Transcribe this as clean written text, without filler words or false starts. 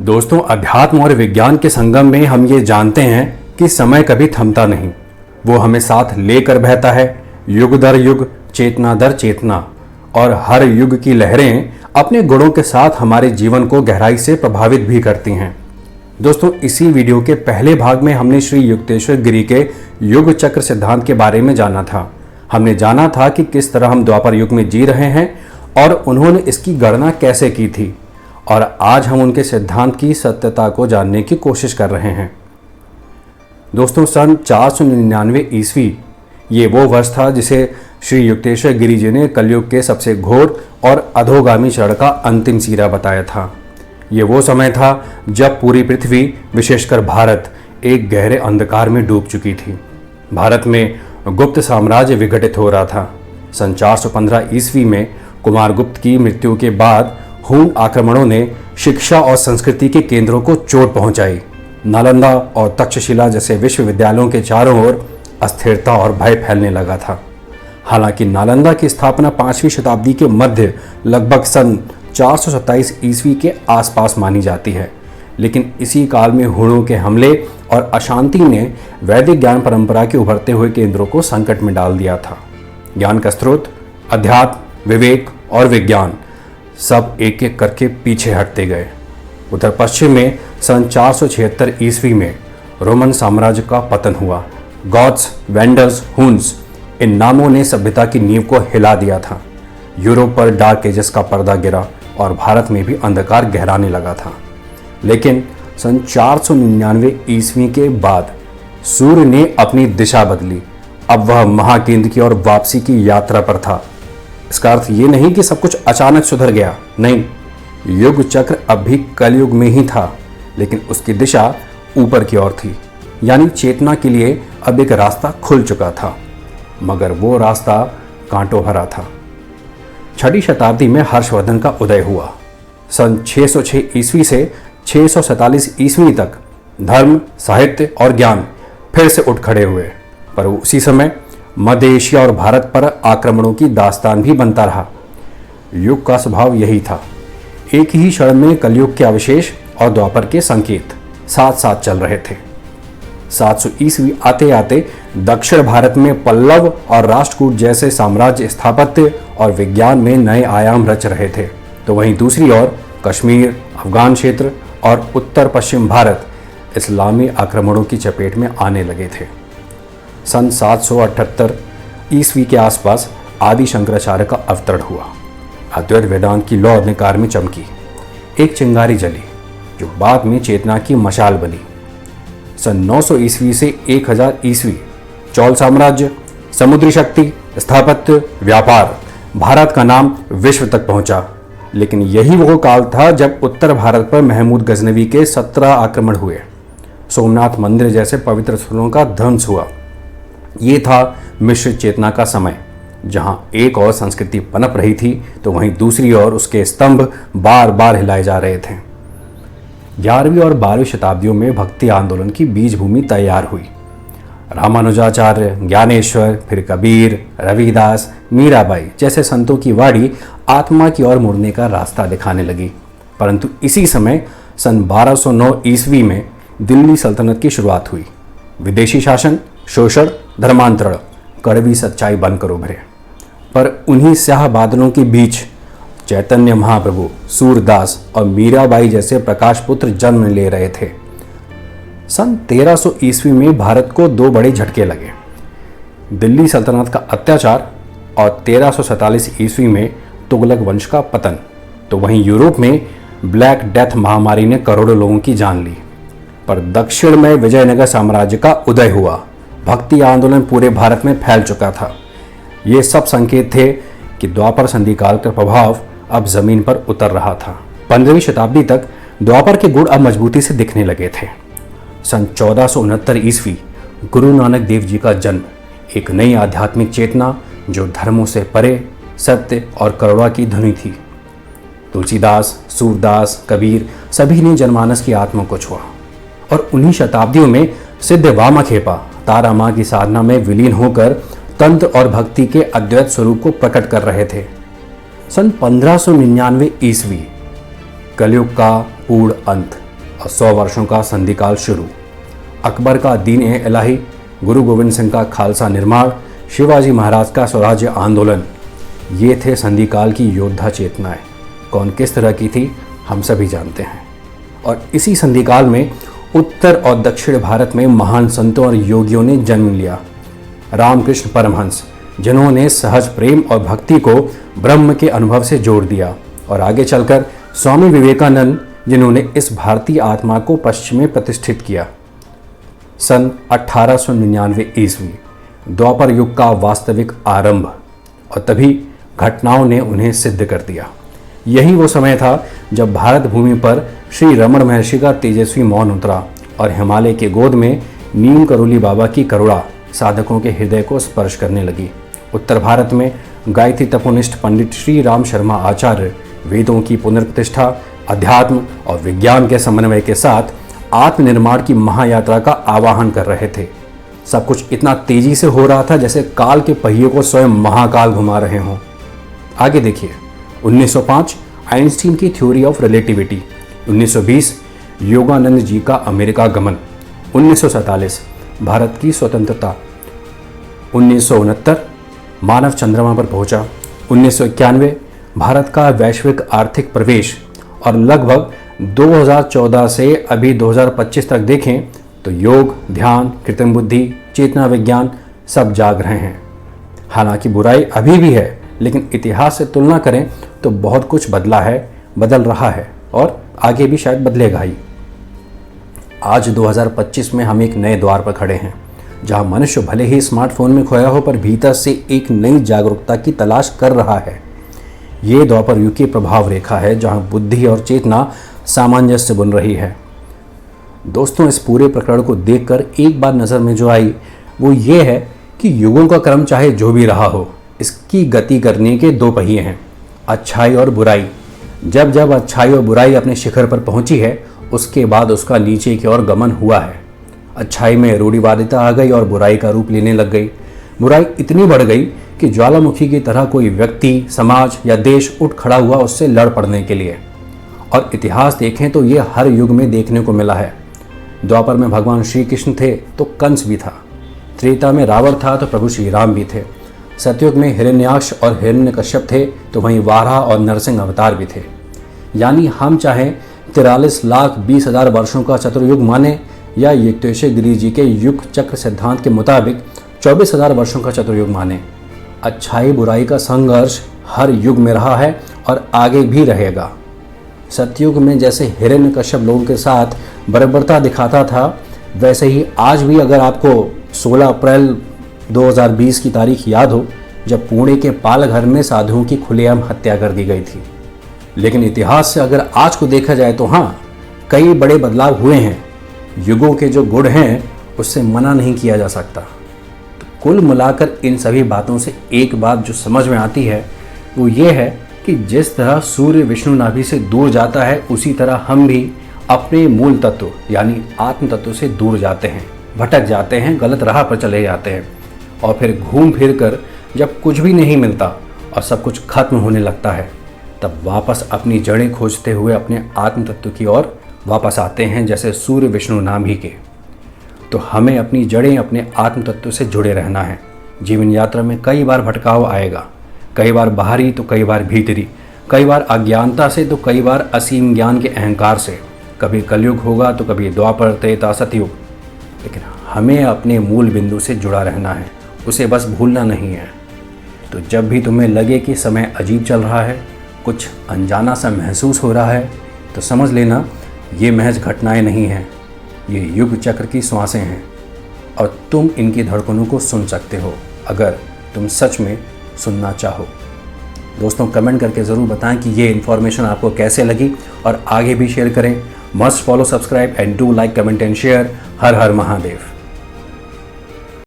दोस्तों, अध्यात्म और विज्ञान के संगम में हम ये जानते हैं कि समय कभी थमता नहीं। वो हमें साथ लेकर बहता है, युग दर युग, चेतना दर चेतना, और हर युग की लहरें अपने गुणों के साथ हमारे जीवन को गहराई से प्रभावित भी करती हैं। दोस्तों, इसी वीडियो के पहले भाग में हमने श्री युक्तेश्वर गिरी के युग चक्र सिद्धांत के बारे में जाना था। हमने जाना था कि किस तरह हम द्वापर युग में जी रहे हैं और उन्होंने इसकी गणना कैसे की थी, और आज हम उनके सिद्धांत की सत्यता को जानने की कोशिश कर रहे हैं। दोस्तों, सन 499 ईस्वी ये वो वर्ष था जिसे श्री युक्तेश्वर गिरी जी ने कलयुग के सबसे घोर और अधोगामी चरण का अंतिम सिरा बताया था। ये वो समय था जब पूरी पृथ्वी, विशेषकर भारत, एक गहरे अंधकार में डूब चुकी थी। भारत में गुप्त साम्राज्य विघटित हो रहा था। सन 415 ईस्वी में कुमारगुप्त की मृत्यु के बाद हूण आक्रमणों ने शिक्षा और संस्कृति के केंद्रों को चोट पहुंचाई। नालंदा और तक्षशिला जैसे विश्वविद्यालयों के चारों ओर अस्थिरता और भय फैलने लगा था। हालांकि नालंदा की स्थापना 5वीं शताब्दी के मध्य, लगभग सन 427 ईस्वी के आसपास मानी जाती है, लेकिन इसी काल में हूणों के हमले और अशांति ने वैदिक ज्ञान परंपरा के उभरते हुए केंद्रों को संकट में डाल दिया था। ज्ञान का स्रोत, अध्यात्म, विवेक और विज्ञान सब एक एक करके पीछे हटते गए। उधर पश्चिम में सन 476 ईस्वी में रोमन साम्राज्य का पतन हुआ। गॉथ्स, वेंडर्स, हुन्स, इन नामों ने सभ्यता की नींव को हिला दिया था। यूरोप पर डार्क एजेस का पर्दा गिरा और भारत में भी अंधकार गहराने लगा था। लेकिन सन 499 ईस्वी के बाद सूर्य ने अपनी दिशा बदली। अब वह महाकेंद्र की ओर वापसी की यात्रा पर था। इसका अर्थ ये नहीं कि सब कुछ अचानक सुधर गया, नहीं। युग चक्र अब भी कलयुग में ही था, लेकिन उसकी दिशा ऊपर की ओर थी, यानी चेतना के लिए अब एक रास्ता खुल चुका था, मगर वो रास्ता कांटों भरा था। 6वीं शताब्दी में हर्षवर्धन का उदय हुआ। सन 606 ईस्वी से 647 ईस्वी तक धर्म, साहित्य और ज्ञान फिर से उठ खड़े हुए, पर उसी समय मध्य एशिया और भारत पर आक्रमणों की दास्तान भी बनता रहा। युग का स्वभाव यही था, एक ही क्षण में कलयुग के अवशेष और द्वापर के संकेत साथ साथ चल रहे थे। 700 ईस्वी आते आते दक्षिण भारत में पल्लव और राष्ट्रकूट जैसे साम्राज्य स्थापत्य और विज्ञान में नए आयाम रच रहे थे, तो वहीं दूसरी ओर कश्मीर, अफगान क्षेत्र और उत्तर पश्चिम भारत इस्लामी आक्रमणों की चपेट में आने लगे थे। सन 778 ईस्वी के आसपास आदि शंकराचार्य का अवतरण हुआ। अद्वैत वेदांत की लौ अंधकार में चमकी, एक चिंगारी जली जो बाद में चेतना की मशाल बनी। सन 900 ईस्वी से 1000 ईस्वी चौल साम्राज्य, समुद्री शक्ति, स्थापत्य, व्यापार, भारत का नाम विश्व तक पहुंचा। लेकिन यही वो काल था जब उत्तर भारत पर महमूद गजनवी के 17 आक्रमण हुए। सोमनाथ मंदिर जैसे पवित्र स्थलों का ध्वंस हुआ। ये था मिश्रित चेतना का समय, जहां एक और संस्कृति पनप रही थी तो वहीं दूसरी ओर उसके स्तंभ बार बार हिलाए जा रहे थे। 11वीं और 12वीं शताब्दियों में भक्ति आंदोलन की बीज भूमि तैयार हुई। रामानुजाचार्य, ज्ञानेश्वर, फिर कबीर, रविदास, मीराबाई जैसे संतों की वाणी आत्मा की ओर मुड़ने का रास्ता दिखाने लगी। परंतु इसी समय सन 1209 ईस्वी में दिल्ली सल्तनत की शुरुआत हुई। विदेशी शासन, शोषण, धर्मांतरण कड़वी सच्चाई बनकर उभरे। पर उन्हीं स्याह बादलों के बीच चैतन्य महाप्रभु, सूरदास और मीराबाई जैसे प्रकाश पुत्र जन्म ले रहे थे। सन 1300 ईस्वी में भारत को दो बड़े झटके लगे, दिल्ली सल्तनत का अत्याचार और 1347 ईस्वी में तुगलक वंश का पतन। तो वहीं यूरोप में ब्लैक डेथ महामारी ने करोड़ों लोगों की जान ली। पर दक्षिण में विजयनगर साम्राज्य का उदय हुआ। भक्ति आंदोलन पूरे भारत में फैल चुका था। ये सब संकेत थे कि द्वापर संधि काल का प्रभाव अब जमीन पर उतर रहा था। 15वीं शताब्दी तक द्वापर के गुण अब मजबूती से दिखने लगे थे। सन 1469 ईस्वी गुरु नानक देव जी का जन्म, एक नई आध्यात्मिक चेतना जो धर्मों से परे सत्य और करुणा की ध्वनि थी। तुलसीदास, सूरदास, कबीर सभी ने जनमानस की आत्मा को छुआ और उन्हीं शताब्दियों में सिद्ध वामखेपा तारा माँ की साधना में विलीन होकर तंत्र और भक्ति के अद्वैत स्वरूप को प्रकट कर रहे थे। सन 1599 ईस्वी कलयुग का पूर्ण अंत। और 100 वर्षों का संधिकाल शुरू। अकबर का दीन-ए-इलाही, गुरु गोविंद सिंह का खालसा निर्माण, शिवाजी महाराज का स्वराज्य आंदोलन, ये थे संधिकाल की योद्धा चेतनाएं। कौन किस तरह की थी हम सभी जानते हैं। और इसी संधिकाल में उत्तर और दक्षिण भारत में महान संतों और योगियों ने जन्म लिया। रामकृष्ण परमहंस, जिन्होंने सहज प्रेम और भक्ति को ब्रह्म के अनुभव से जोड़ दिया, और आगे चलकर स्वामी विवेकानंद, जिन्होंने इस भारतीय आत्मा को पश्चिम में प्रतिष्ठित किया। सन 1899 ईस्वी, द्वापर युग का वास्तविक आरंभ, और तभी घटनाओं ने उन्हें सिद्ध कर दिया। यही वो समय था जब भारत भूमि पर श्री रमण महर्षि का तेजस्वी मौन उतरा और हिमालय के गोद में नीम करोली बाबा की करुणा साधकों के हृदय को स्पर्श करने लगी। उत्तर भारत में गायत्री तपोनिष्ठ पंडित श्री राम शर्मा आचार्य वेदों की पुनर्प्रतिष्ठा, अध्यात्म और विज्ञान के समन्वय के साथ आत्मनिर्माण की महायात्रा का आवाहन कर रहे थे। सब कुछ इतना तेजी से हो रहा था जैसे काल के पहिए को स्वयं महाकाल घुमा रहे हों। आगे देखिए, 1905 आइंस्टीन की theory of relativity, 1920 Yogananda ji का अमेरिका गमन, 1947 भारत की स्वतंत्रता, 1969 मानव चंद्रमा पर पहुंचा, 1991 भारत का वैश्विक आर्थिक प्रवेश, और लगभग 2014 से अभी 2025 तक देखें तो योग, ध्यान, कृत्रिम बुद्धि, चेतना विज्ञान सब जाग रहे हैं। हालांकि बुराई अभी भी है, लेकिन इतिहास से तुलना करें तो बहुत कुछ बदला है, बदल रहा है और आगे भी शायद बदलेगा ही। आज 2025 में हम एक नए द्वार पर खड़े हैं, जहां मनुष्य भले ही स्मार्टफोन में खोया हो पर भीतर से एक नई जागरूकता की तलाश कर रहा है। ये द्वापर युग की प्रभाव रेखा है, जहां बुद्धि और चेतना सामंजस्य बन रही है। दोस्तों, इस पूरे प्रकरण को देखकर एक बार नज़र में जो आई वो ये है कि युगों का क्रम चाहे जो भी रहा हो, इसकी गति करने के दो पहिए हैं, अच्छाई और बुराई। जब जब अच्छाई और बुराई अपने शिखर पर पहुंची है, उसके बाद उसका नीचे की ओर गमन हुआ है। अच्छाई में रूढ़िवादिता आ गई और बुराई का रूप लेने लग गई। बुराई इतनी बढ़ गई कि ज्वालामुखी की तरह कोई व्यक्ति, समाज या देश उठ खड़ा हुआ उससे लड़ पड़ने के लिए। और इतिहास देखें तो ये हर युग में देखने को मिला है। द्वापर में भगवान श्री कृष्ण थे तो कंस भी था, त्रेता में रावण था तो प्रभु श्री राम भी थे, सतयुग में हिरण्याक्ष और हिरण्यकश्यप थे तो वहीं वाराह और नरसिंह अवतार भी थे। यानी हम चाहें 43,20,000 वर्षों का चतुर्युग माने या युक्तेश्वर गिरि जी के युग चक्र सिद्धांत के मुताबिक 24,000 वर्षों का चतुर्युग माने, अच्छाई बुराई का संघर्ष हर युग में रहा है और आगे भी रहेगा। सतयुग में जैसे हिरण्यकश्यप लोगों के साथ बर्बरता दिखाता था, वैसे ही आज भी अगर आपको 16 अप्रैल 2020 की तारीख याद हो, जब पुणे के पालघर में साधुओं की खुलेआम हत्या कर दी गई थी। लेकिन इतिहास से अगर आज को देखा जाए तो हाँ, कई बड़े बदलाव हुए हैं। युगों के जो गुण हैं उससे मना नहीं किया जा सकता। तो कुल मिलाकर इन सभी बातों से एक बात जो समझ में आती है वो ये है कि जिस तरह सूर्य विष्णु नाभि से दूर जाता है, उसी तरह हम भी अपने मूल तत्व यानी आत्म तत्व से दूर जाते हैं, भटक जाते हैं, गलत राह पर चले जाते हैं, और फिर घूम फिर कर जब कुछ भी नहीं मिलता और सब कुछ खत्म होने लगता है, तब वापस अपनी जड़ें खोजते हुए अपने आत्म तत्व की ओर वापस आते हैं, जैसे सूर्य विष्णु नाभि के। तो हमें अपनी जड़ें, अपने आत्म तत्व से जुड़े रहना है। जीवन यात्रा में कई बार भटकाव आएगा, कई बार बाहरी तो कई बार भीतरी, कई बार अज्ञानता से तो कई बार असीम ज्ञान के अहंकार से। कभी कलयुग होगा तो कभी द्वापर, त्रेता, सतयुग, लेकिन हमें अपने मूल बिंदु से जुड़ा रहना है, उसे बस भूलना नहीं है। तो जब भी तुम्हें लगे कि समय अजीब चल रहा है, कुछ अनजाना सा महसूस हो रहा है, तो समझ लेना ये महज घटनाएं नहीं हैं, ये युग चक्र की श्वासें हैं, और तुम इनकी धड़कनों को सुन सकते हो अगर तुम सच में सुनना चाहो। दोस्तों, कमेंट करके ज़रूर बताएं कि ये इन्फॉर्मेशन आपको कैसे लगी और आगे भी शेयर करें। Must follow, subscribe and do like, comment and share. Her her Mahadev.